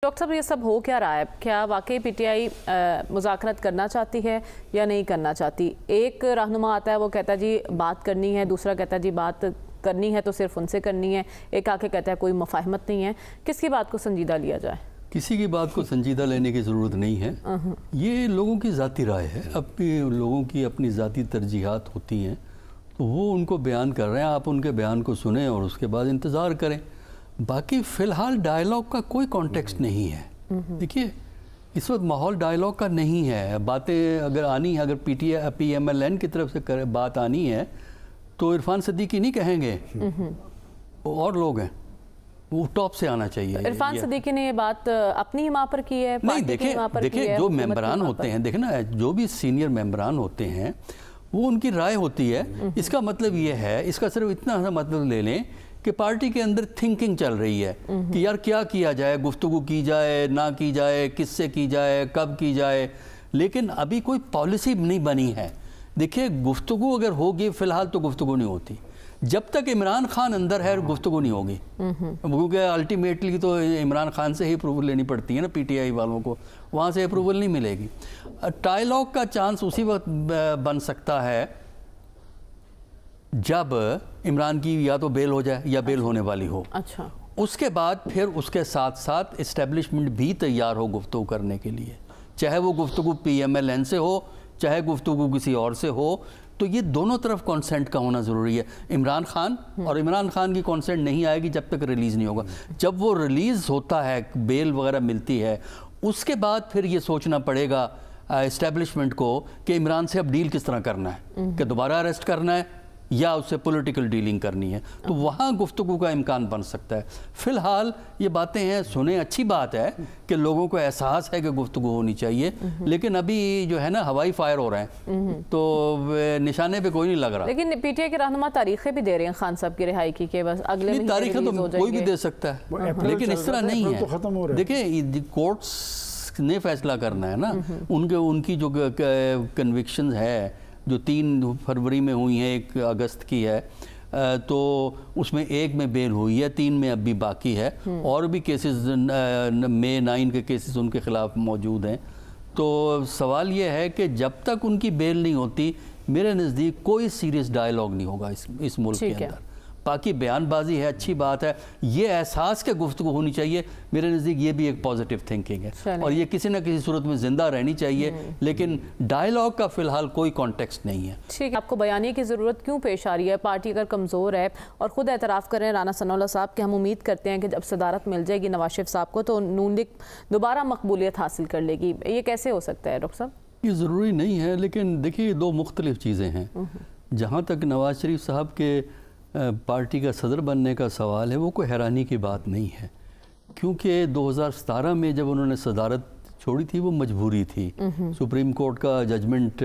Doctor صاحب یہ سب ہو کیا رہا ہے؟ کیا واقعی پی ٹی آئی مذاکرات کرنا چاہتی ہے یا نہیں کرنا چاہتی؟ ایک رہنما آتا ہے وہ کہتا ہے جی بات کرنی ہے، دوسرا کہتا ہے جی بات کرنی ہے تو صرف ان سے کرنی ہے، ایک آ کے کہتا ہے کوئی مفاہمت نہیں ہے۔ کس کی بات کو سنجیدہ لیا جائے؟ کسی کی بات کو سنجیدہ لینے کی ضرورت نہیں ہے، یہ لوگوں کی ذاتی رائے ہے، لوگوں کی اپنی ذاتی ترجیحات ہوتی ہیں تو وہ ان کو بیان کر رہے ہیں، آپ ان کے بیان کو سنیں اور اس کے بعد انتظار کریں۔ باقی فی الحال ڈائیلاگ کا کوئی کانٹیکسٹ نہیں ہے۔ دیکھیے اس وقت ماحول ڈائیلاگ کا نہیں ہے، باتیں اگر آنی ہے، اگر پی ایم ایل این کی طرف سے بات آنی ہے تو عرفان صدیقی نہیں کہیں گے، اور لوگ ہیں، وہ ٹاپ سے آنا چاہیے۔ عرفان صدیقی نے یہ بات اپنی ماں پر کی ہے، نہیں دیکھیں جو ممبران ہوتے ہیں، دیکھیں نا جو بھی سینئر ممبران ہوتے ہیں وہ ان کی رائے ہوتی ہے۔ اس کا مطلب یہ ہے، اس کا صرف اتنا مطلب لے لیں کہ پارٹی کے اندر تھنکنگ چل رہی ہے کہ یار کیا کیا جائے، گفتگو کی جائے نہ کی جائے، کس سے کی جائے، کب کی جائے، لیکن ابھی کوئی پالیسی نہیں بنی ہے۔ دیکھیں گفتگو اگر ہوگی، فی الحال تو گفتگو نہیں ہوتی جب تک عمران خان اندر ہے، گفتگو نہیں ہوگی، کیونکہ الٹیمیٹلی تو عمران خان سے ہی اپروول لینی پڑتی ہے نا پی ٹی آئی والوں کو، وہاں سے اپروول نہیں ملے گی۔ ڈائیلاگ کا چانس اسی وقت بن سکتا ہے جب عمران کی یا تو بیل ہو جائے یا بیل ہونے والی ہو، اس کے بعد پھر اس کے ساتھ ساتھ اسٹیبلشمنٹ بھی تیار ہو گفتگو کرنے کے لیے، چاہے وہ گفتگو پی ایم ایل این سے ہو، چاہے گفتگو کسی اور سے ہو، تو یہ دونوں طرف کانسنٹ کا ہونا ضروری ہے۔ عمران خان اور عمران خان کی کانسنٹ نہیں آئے گی جب تک ریلیز نہیں ہوگا۔ جب وہ ریلیز ہوتا ہے، بیل وغیرہ ملتی ہے، اس کے بعد پھر یہ سوچنا پڑے گا اسٹیبلشمنٹ کو کہ عمران سے اب ڈیل کس طرح کرنا ہے، کہ دوبارہ اریسٹ کرنا ہے یا اس سے پولیٹیکل ڈیلنگ کرنی ہے، تو وہاں گفتگو کا امکان بن سکتا ہے۔ فی الحال یہ باتیں ہیں، سنیں، اچھی بات ہے کہ لوگوں کو احساس ہے کہ گفتگو ہونی چاہیے، لیکن ابھی جو ہے نا ہوائی فائر ہو رہے ہیں تو نشانے پہ کوئی نہیں لگ رہا۔ لیکن پی ٹی آئی کے رہنما تاریخیں بھی دے رہے ہیں خان صاحب کی رہائی کی کہ بس اگلے مہینے تاریخیں تو کوئی بھی دے سکتا ہے، لیکن اس طرح نہیں ہے۔ دیکھیں کورٹس نے فیصلہ کرنا ہے نا، ان کی جو کنوکشنز ہے جو 3 فروری میں ہوئی ہیں، 1 اگست کی ہے، تو اس میں 1 میں بیل ہوئی ہے، 3 میں اب بھی باقی ہے، اور بھی کیسز مئی 9 کے کیسز ان کے خلاف موجود ہیں۔ تو سوال یہ ہے کہ جب تک ان کی بیل نہیں ہوتی، میرے نزدیک کوئی سیریس ڈائیلاگ نہیں ہوگا اس ملک کے اندر۔ باقی بیان بازی ہے، اچھی بات ہے، یہ احساس کے گفتگو ہونی چاہیے، میرے نزدیک یہ بھی ایک پازیٹیو تھنکنگ ہے، اور یہ کسی نہ کسی صورت میں زندہ رہنی چاہیے، لیکن ڈائیلاگ کا فی الحال کوئی کانٹیکسٹ نہیں ہے۔ ٹھیک ہے، آپ کو بیانیے کی ضرورت کیوں پیش آ رہی ہے؟ پارٹی اگر کمزور ہے، اور خود اعتراف کر رہے ہیں رانا ثناءاللہ صاحب کہ ہم امید کرتے ہیں کہ جب صدارت مل جائے گی نواز شریف صاحب کو تو نون لیگ دوبارہ مقبولیت حاصل کر لے گی، یہ کیسے ہو سکتا ہے ڈاکٹر صاحب؟ یہ ضروری نہیں ہے، لیکن دیکھیے 2 مختلف چیزیں ہیں۔ جہاں تک نواز شریف صاحب کے پارٹی کا صدر بننے کا سوال ہے، وہ کوئی حیرانی کی بات نہیں ہے، کیونکہ 2017 میں جب انہوں نے صدارت چھوڑی تھی وہ مجبوری تھی، سپریم کورٹ کا ججمنٹ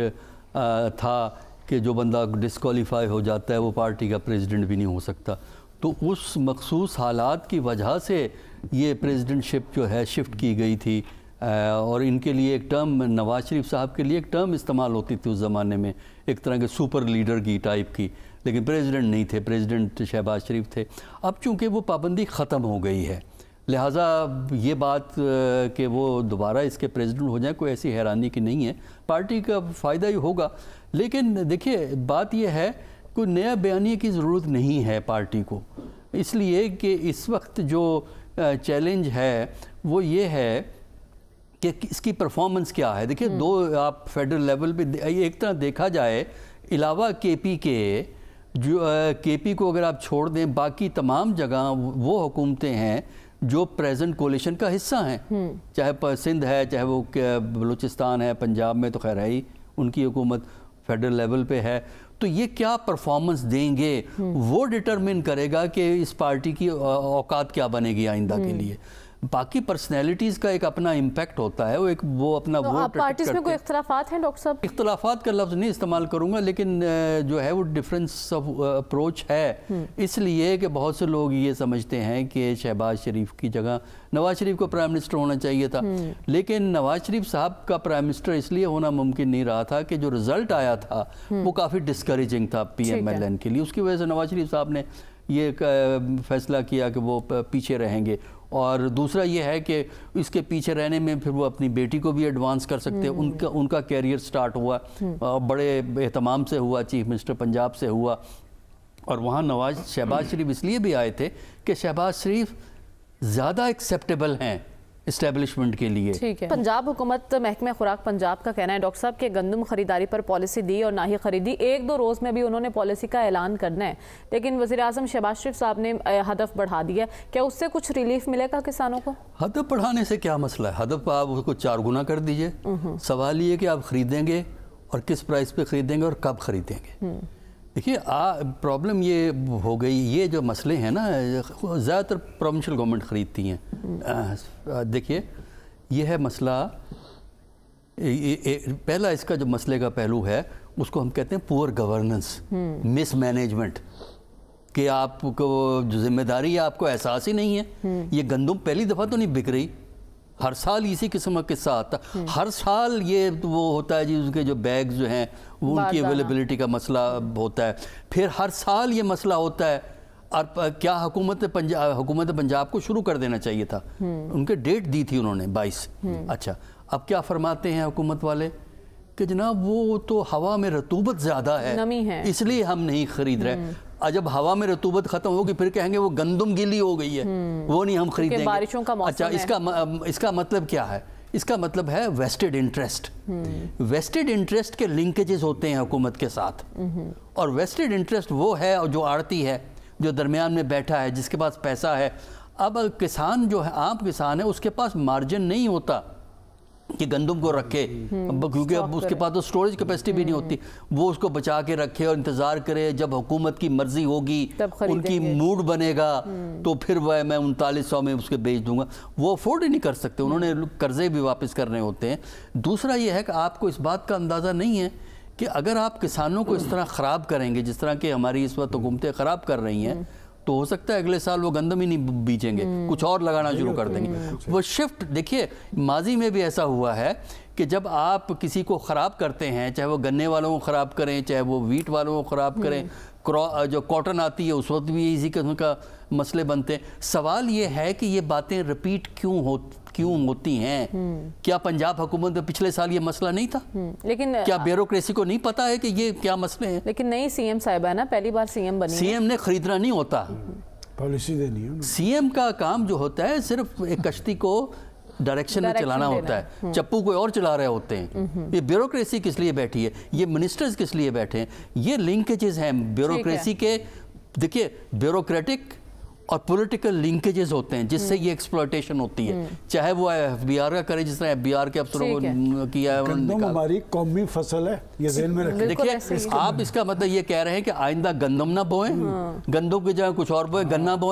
تھا کہ جو بندہ ڈسکوالیفائی ہو جاتا ہے وہ پارٹی کا پریزیڈنٹ بھی نہیں ہو سکتا، تو اس مخصوص حالات کی وجہ سے یہ پریزیڈنٹ شپ جو ہے شفٹ کی گئی تھی، اور ان کے لیے ایک ٹرم، نواز شریف صاحب کے لیے ایک ٹرم استعمال ہوتی تھی اس زمانے میں، ایک طرح کے سپر لیڈر کی ٹائپ کی، لیکن پریزیڈنٹ نہیں تھے، پریزیڈنٹ شہباز شریف تھے۔ اب چونکہ وہ پابندی ختم ہو گئی ہے، لہٰذا یہ بات کہ وہ دوبارہ اس کے پریزیڈنٹ ہو جائیں کوئی ایسی حیرانی کی نہیں ہے، پارٹی کا فائدہ ہی ہوگا۔ لیکن دیکھیے بات یہ ہے کوئی نیا بیانیے کی ضرورت نہیں ہے پارٹی کو، اس لیے کہ اس وقت جو چیلنج ہے وہ یہ ہے کہ اس کی پرفارمنس کیا ہے۔ دیکھیے آپ فیڈرل لیول پہ ایک طرح دیکھا جائے، علاوہ کے پی کے، جو کے پی کو اگر آپ چھوڑ دیں، باقی تمام جگہ وہ حکومتیں ہیں جو پریزنٹ کولیشن کا حصہ ہیں، چاہے سندھ ہے، چاہے وہ بلوچستان ہے، پنجاب میں تو خیر ہے ہی ان کی حکومت فیڈرل لیول پہ ہے، تو یہ کیا پرفارمنس دیں گے وہ ڈٹرمن کرے گا کہ اس پارٹی کی اوقات کیا بنے گی آئندہ کے لیے۔ باقی پرسنالٹیز کا ایک اپنا امپیکٹ ہوتا ہے، وہ اپنا ووٹ پارٹیز میں کوئی اختلافات ہیں ڈاکٹر صاحب؟ اختلافات کا لفظ نہیں استعمال کروں گا، لیکن جو ہے وہ ڈفرینس آف اپروچ ہے، اس لیے کہ بہت سے لوگ یہ سمجھتے ہیں کہ شہباز شریف کی جگہ نواز شریف کو پرائم منسٹر ہونا چاہیے تھا، لیکن نواز شریف صاحب کا پرائم منسٹر اس لیے ہونا ممکن نہیں رہا تھا کہ جو رزلٹ آیا تھا وہ کافی ڈسکریجنگ تھا پی ایم ایل این کے لیے، اس کی وجہ سے نواز شریف صاحب نے یہ فیصلہ کیا کہ وہ پیچھے رہیں گے۔ اور دوسرا یہ ہے کہ اس کے پیچھے رہنے میں پھر وہ اپنی بیٹی کو بھی ایڈوانس کر سکتے ہیں. ان کا کیریئر سٹارٹ ہوا, بڑے اہتمام سے ہوا, چیف منسٹر پنجاب سے ہوا. اور وہاں شہباز شریف اس لیے بھی آئے تھے کہ شہباز شریف زیادہ ایکسیپٹیبل ہیں اسٹیبلشمنٹ کے لیے. ٹھیک ہے. پنجاب حکومت محکمہ خوراک پنجاب کا کہنا ہے ڈاکٹر صاحب کہ گندم خریداری پر پالیسی دی اور نہ ہی خریدی, 1-2 روز میں بھی انہوں نے پالیسی کا اعلان کرنا ہے, لیکن وزیر اعظم شہباز شریف صاحب نے ہدف بڑھا دیا. کیا اس سے کچھ ریلیف ملے گا کسانوں کو؟ ہدف بڑھانے سے کیا مسئلہ ہے؟ ہدف آپ اس کو 4 گنا کر دیجئے. سوال یہ کہ آپ خریدیں گے اور کس پرائس پہ خریدیں گے اور کب خریدیں گے. دیکھیے پرابلم یہ ہو گئی, یہ جو مسئلے ہیں نا زیادہ تر پروونشل گورنمنٹ خریدتی ہیں. دیکھیے یہ ہے مسئلہ, پہلا اس کا جو مسئلے کا پہلو ہے اس کو ہم کہتے ہیں پور گورننس, مس مینجمنٹ, کہ آپ کو جو ذمہ داری ہے آپ کو احساس ہی نہیں ہے. یہ گندم پہلی دفعہ تو نہیں بک رہی, ہر سال اسی قسم کا قصہ آتا, ہر سال یہ وہ ہوتا ہے جی اس کے جو بیگز جو ہیں وہ ان کی اویلیبلٹی کا مسئلہ ہوتا ہے. پھر ہر سال یہ مسئلہ ہوتا ہے. اور کیا حکومت پنجاب کو شروع کر دینا چاہیے تھا, ان کے ڈیٹ دی تھی انہوں نے 22. اچھا اب کیا فرماتے ہیں حکومت والے کہ جناب وہ تو ہوا میں رطوبت زیادہ ہے اس لیے ہم نہیں خرید رہے. جب ہوا میں رطوبت ختم ہوگی پھر کہیں گے وہ گندم گیلی ہو گئی ہے, وہ نہیں ہم خریدیں گے. بارشوں کا موسم ہے. اچھا اس کا مطلب کیا ہے؟ اس کا مطلب ہے ویسٹڈ انٹرسٹ. ویسٹڈ انٹرسٹ کے لنکیجز ہوتے ہیں حکومت کے ساتھ, اور ویسٹڈ انٹرسٹ وہ ہے جو آڑتی ہے, جو درمیان میں بیٹھا ہے, جس کے پاس پیسہ ہے. اب کسان جو ہے, عام کسان ہے, اس کے پاس مارجن نہیں ہوتا کہ گندم کو رکھے, کیونکہ اب اس کے پاس تو سٹوریج کیپیسٹی بھی نہیں ہوتی. وہ اس کو بچا کے رکھے اور انتظار کرے جب حکومت کی مرضی ہوگی, ان کی موڈ بنے گا تو پھر وہ میں 3900 میں اس کے بیچ دوں گا. وہ افورڈ ہی نہیں کر سکتے, انہوں نے قرضے بھی واپس کرنے ہوتے ہیں. دوسرا یہ ہے کہ آپ کو اس بات کا اندازہ نہیں ہے کہ اگر آپ کسانوں کو اس طرح خراب کریں گے جس طرح کہ ہماری اس وقت حکومتیں خراب کر رہی ہیں, تو ہو سکتا ہے اگلے سال وہ گندم ہی نہیں بیچیں گے, کچھ اور لگانا شروع کر دیں گے. وہ شفٹ دیکھیے ماضی میں بھی ایسا ہوا ہے کہ جب آپ کسی کو خراب کرتے ہیں, چاہے وہ گنے والوں کو خراب کریں, چاہے وہ ویٹ والوں کو خراب کریں, جو کاٹن آتی ہے اس وقت بھی اسی قسم کا مسئلے بنتے ہیں. سوال یہ ہے کہ یہ باتیں رپیٹ کیوں ہوتی ہیں؟ کیا پنجاب حکومت میں پچھلے سال یہ مسئلہ نہیں تھا؟ لیکن کیا بیوروکریسی کو نہیں پتا ہے کہ یہ کیا مسئلے ہیں؟ لیکن نئی سی ایم صاحبہ ہے نا, پہلی بار سی ایم بنی. سی ایم نے خریدنا نہیں ہوتا, پالیسی دینی ہے. سی ایم کا کام جو ہوتا ہے صرف ایک کشتی کو ڈائریکشن میں چلانا ہوتا ہے, چپو کوئی اور چلا رہے ہوتے ہیں. یہ بیوروکریسی کس لیے بیٹھی ہے, یہ منسٹرز کس لیے بیٹھے ہیں؟ یہ لنکیجز ہیں بیوروکریسی کے. دیکھیے بیوروکریٹک اور پولیٹیکل لنکیجز ہوتے ہیں جس سے یہ ایکسپلوٹیشن ہوتی ہے, چاہے وہ ایف بی آر کا کرے جس طرح ایف بی آر کے افسروں کو کیا ہے. گندم ہماری قومی فصل ہے, یہ ذہن میں رکھیں. دیکھیے آپ اس کا مطلب یہ کہہ رہے ہیں کہ آئندہ گندم نہ بوئیں, گندم کی جگہ کچھ اور بوئیں, گنا بوئیں.